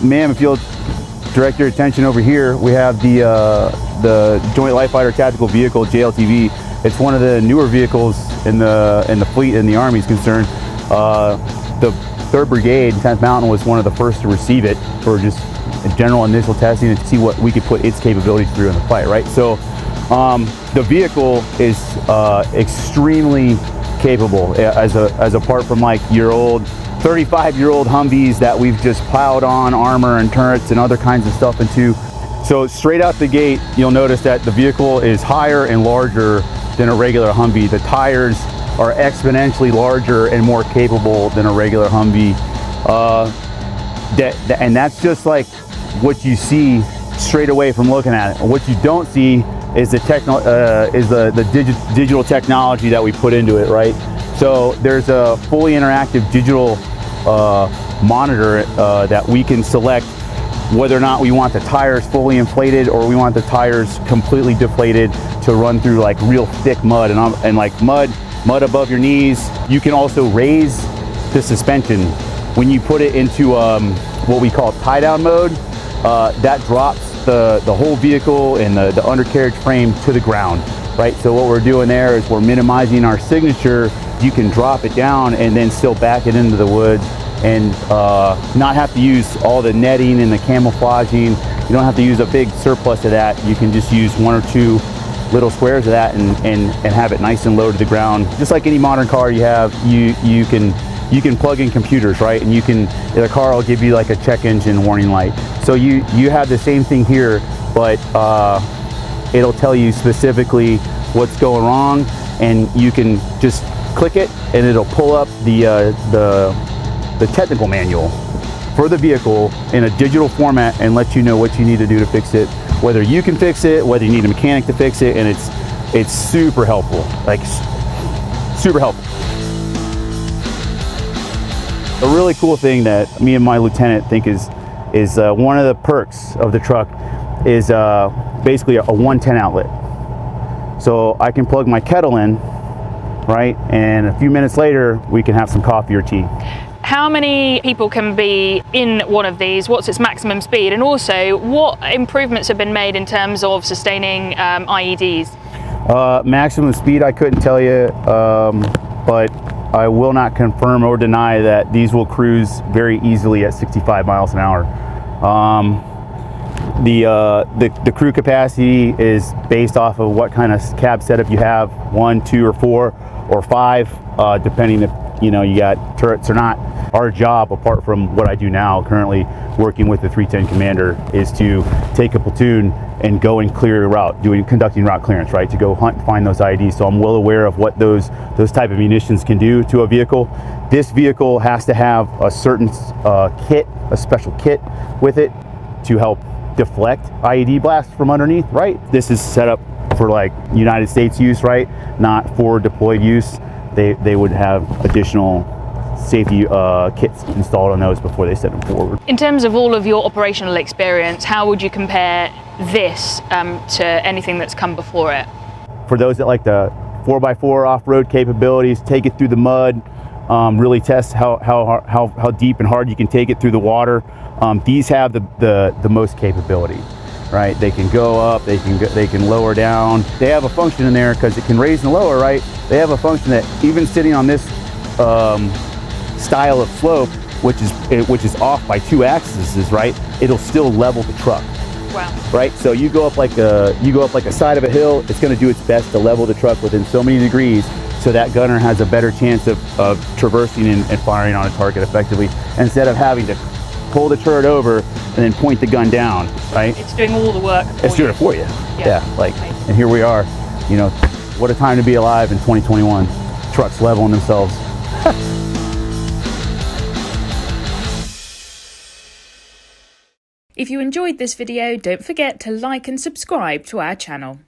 ma'am, if you'll direct your attention over here, we have the Joint Light Fighter Tactical Vehicle, JLTV. It's one of the newer vehicles in the fleet in the Army is concerned. The 3rd Brigade, 10th Mountain, was one of the first to receive it for just general initial testing and to see what we could put its capabilities through in the fight, right? So the vehicle is extremely capable, as apart from like your old 35-year-old Humvees that we've just piled on armor and turrets and other kinds of stuff into. So straight out the gate, you'll notice that the vehicle is higher and larger than a regular Humvee. The tires are exponentially larger and more capable than a regular Humvee. And that's just like what you see straight away from looking at it. What you don't see is the digital technology that we put into it, right? So there's a fully interactive digital monitor that we can select whether or not we want the tires fully inflated or we want the tires completely deflated to run through like real thick mud and like mud above your knees. You can also raise the suspension. When you put it into what we call tie down mode, that drops the whole vehicle and the undercarriage frame to the ground, right? So what we're doing there is we're minimizing our signature. You can drop it down and then still back it into the woods and not have to use all the netting and the camouflaging. You don't have to use a big surplus of that. You can just use 1 or 2 little squares of that and have it nice and low to the ground. Just like any modern car you have, you can plug in computers, right? And the car will give you like a check engine warning light. So you have the same thing here, but it'll tell you specifically what's going wrong, and you can just click it and it'll pull up the technical manual for the vehicle in a digital format and let you know what you need to do to fix it, whether you can fix it, whether you need a mechanic to fix it, and it's super helpful, like super helpful. A really cool thing that me and my lieutenant think is one of the perks of the truck is basically a 110 outlet. So I can plug my kettle in, right, and a few minutes later we can have some coffee or tea. How many people can be in one of these? What's its maximum speed? And also, what improvements have been made in terms of sustaining IEDs? Maximum speed I couldn't tell you, but I will not confirm or deny that these will cruise very easily at 65 miles an hour. The crew capacity is based off of what kind of cab setup you have, 1, 2, or 4, or 5, depending if you got turrets or not. Our job, apart from what I do now, currently working with the 310 commander, is to take a platoon and go and clear a route, conducting route clearance, right? To go hunt and find those IEDs. So I'm well aware of what those type of munitions can do to a vehicle. This vehicle has to have a certain kit, a special kit with it to help deflect IED blasts from underneath, right? This is set up for like United States use, right? Not for deployed use. They would have additional safety kits installed on those before they send them forward. In terms of all of your operational experience, how would you compare this to anything that's come before it? For those that like the 4x4 off-road capabilities, take it through the mud, really test how deep and hard you can take it through the water. These have the most capability, right? They can go up, they can lower down. They have a function in there because it can raise and lower, right? They have a function that even sitting on this style of slope, which is off by 2 axes, right? It'll still level the truck. Wow. Right. So you go up like a side of a hill. It's going to do its best to level the truck within so many degrees, so that gunner has a better chance of traversing and firing on a target effectively, instead of having to pull the turret over and then point the gun down. Right. It's doing all the work. It's doing it for you. Yeah. And here we are. What a time to be alive in 2021. Trucks leveling themselves. If you enjoyed this video, don't forget to like and subscribe to our channel.